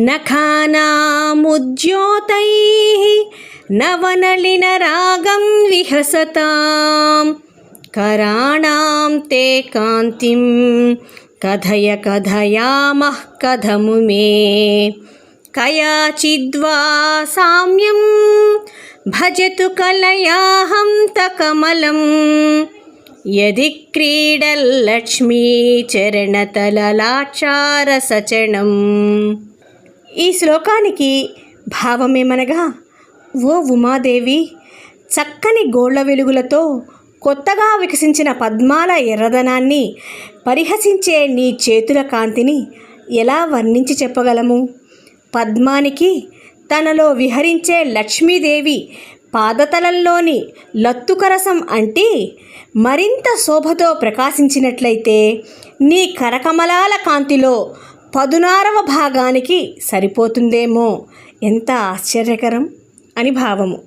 నఖానాముద్యోతైః నవనళినరాగం విహసతాం कराणां ते कान्तिं कथय कथयामः कथमु मे कयाचिद्वा साम्यं भजतु कलयाहं तकमलं यदि क्रीडल्लक्ष्मी చరణతలలాక్షారసచణం. ఈ శ్లోకానికి భావమేమనగా, ఓ ఉమాదేవి, చక్కని గోళ్ల వెలుగులతో కొత్తగా వికసించిన పద్మాల ఎర్రదనాన్ని, పరిహసించే నీ చేతుల కాంతిని ఎలా వర్ణించి చెప్పగలము? పద్మానికి తనలో విహరించే లక్ష్మీదేవి పాదతలంలోని లత్తుకరసం అంటి మరింత శోభతో ప్రకాశించినట్లయితే నీ కరకమలాల కాంతిలో 16వ భాగానికి సరిపోతుందేమో. ఎంత ఆశ్చర్యకరం అని భావము.